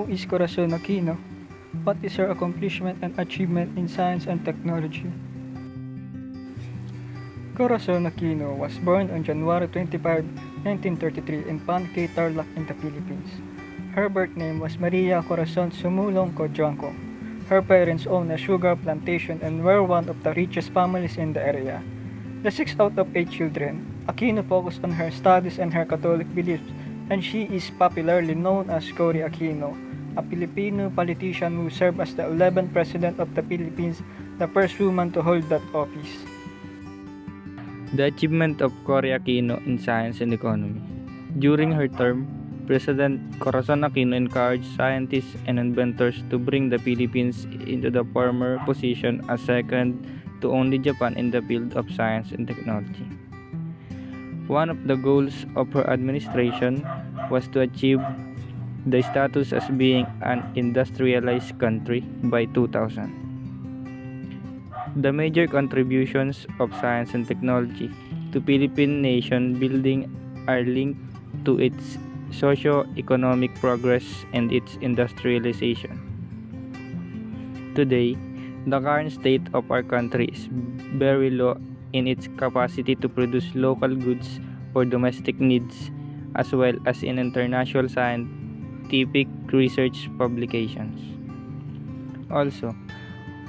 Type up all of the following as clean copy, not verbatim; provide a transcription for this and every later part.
is Corazon Aquino? What is her accomplishment and achievement in science and technology? Corazon Aquino was born on January 25, 1933 in Pancay, Tarlac in the Philippines. Her birth name was Maria Corazon Sumulong Cojuangco. Her parents owned a sugar plantation and were one of the richest families in the area. The 6 out of 8 children, Aquino focused on her studies and her Catholic beliefs, and she is popularly known as Cory Aquino, a Filipino politician who served as the 11th President of the Philippines, the first woman to hold that office. The achievement of Cory Aquino in science and economy. During her term, President Corazon Aquino encouraged scientists and inventors to bring the Philippines into the former position as second to only Japan in the field of science and technology. One of the goals of her administration was to achieve the status as being an industrialized country by 2000. The major contributions of science and technology to Philippine nation building are linked to its socio-economic progress and its industrialization. Today, the current state of our country is very low in its capacity to produce local goods for domestic needs as well as in international scientific research publications. Also,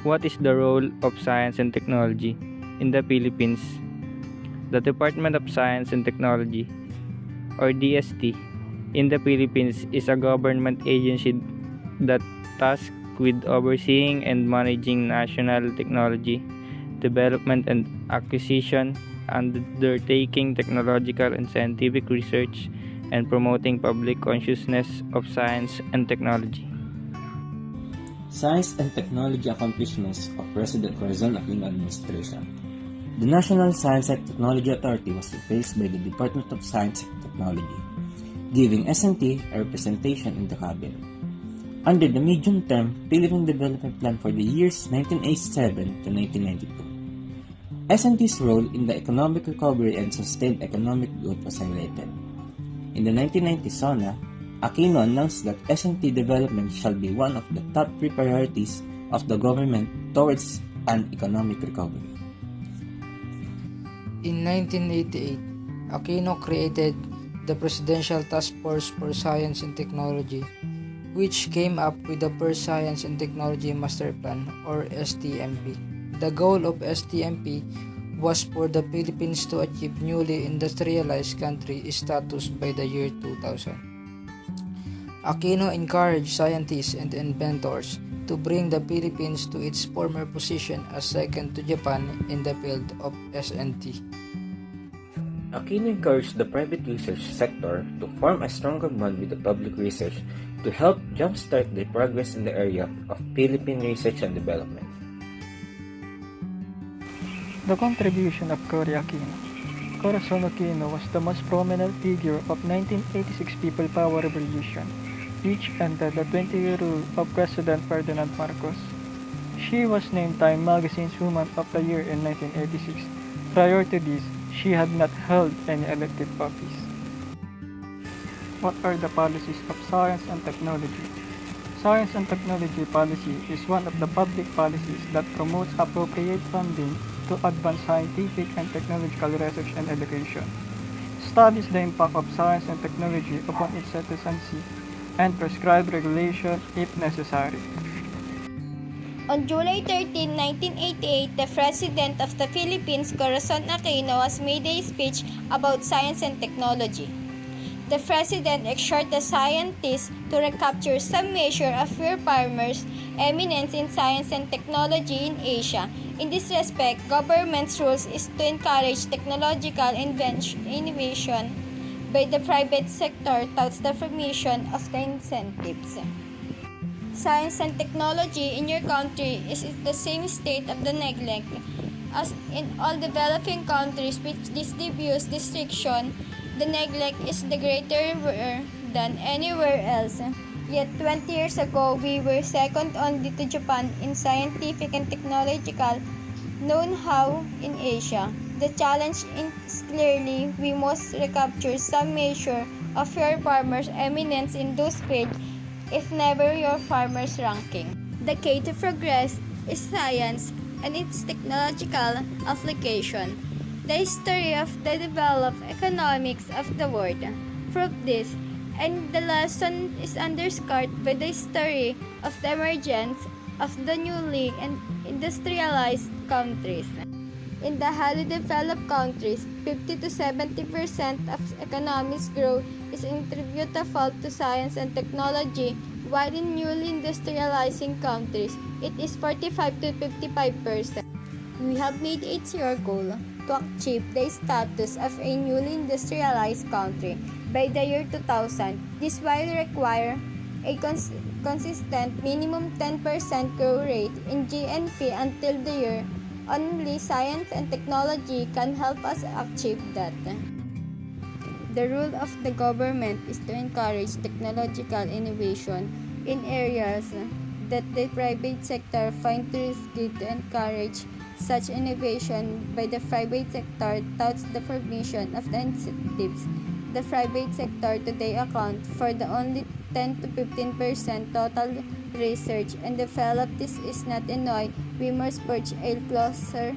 what is the role of science and technology in the Philippines? The Department of Science and Technology, or DST, in the Philippines is a government agency that tasked with overseeing and managing national technology development and acquisition, undertaking technological and scientific research, and promoting public consciousness of science and technology. Science and technology accomplishments of President Corazon Aquino administration. The National Science and Technology Authority was replaced by the Department of Science and Technology, giving SNT a representation in the cabinet. Under the medium-term Philippine Development Plan for the years 1987 to 1992, SNT's role in the economic recovery and sustained economic growth was highlighted. In the 1990 SONA, Aquino announced that SNT development shall be one of the top 3 priorities of the government towards an economic recovery. In 1988, Aquino created the Presidential Task Force for Science and Technology, which came up with the first Science and Technology Master Plan, or STMP. The goal of STMP was for the Philippines to achieve newly industrialized country status by the year 2000. Aquino encouraged scientists and inventors to bring the Philippines to its former position as second to Japan in the field of SNT. Aquino encouraged the private research sector to form a stronger bond with the public research to help jumpstart the progress in the area of Philippine research and development. The contribution of Cory Aquino. Corazon Aquino was the most prominent figure of 1986 People Power Revolution, which ended the 20-year rule of President Ferdinand Marcos. She was named Time Magazine's Woman of the Year in 1986. Prior to this, she had not held any elected office. What are the policies of science and technology? Science and technology policy is one of the public policies that promotes appropriate funding to advance scientific and technological research and education, studies the impact of science and technology upon its citizenry, and prescribe regulation if necessary. On July 13, 1988, the President of the Philippines, Corazon Aquino, has made a speech about science and technology. The President exhorted the scientists to recapture some measure of fair farmers' eminence in science and technology in Asia. In this respect, government's role is to encourage technological innovation by the private sector through the formation of the incentives. Science and technology in your country is in the same state of the neglect as in all developing countries which distribute restriction. The neglect is the greater than anywhere else. Yet 20 years ago, we were second only to Japan in scientific and technological know-how in Asia. The challenge is clearly we must recapture some measure of fair farmers' eminence in those fields if never your farmer's ranking. The key to progress is science and its technological application. The history of the developed economics of the world prove this, and the lesson is underscored by the history of the emergence of the newly industrialized countries. In the highly developed countries, 50 to 70% of economic growth is attributable to science and technology, while in newly industrializing countries, it is 45 to 55%. We have made it our goal to achieve the status of a newly industrialized country by the year 2000. This will require a consistent minimum 10% growth rate in GNP until the year. Only science and technology can help us achieve that. The role of the government is to encourage technological innovation in areas that the private sector finds risky. To encourage such innovation by the private sector touts the formation of the incentives. The private sector today accounts for the only 10 to 15% total research and development. This is not enough. We must forge a closer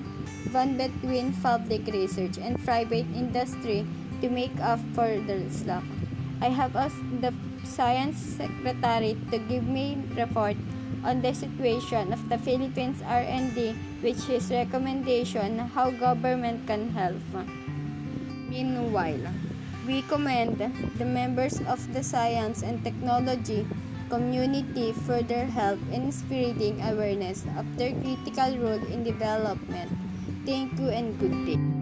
bond between public research and private industry to make up for the slack. I have asked the Science Secretary to give me a report on the situation of the Philippines R&D, which is recommendation how government can help. Meanwhile, we commend the members of the science and technology community for their help in spreading awareness of their critical role in development. Thank you and good day.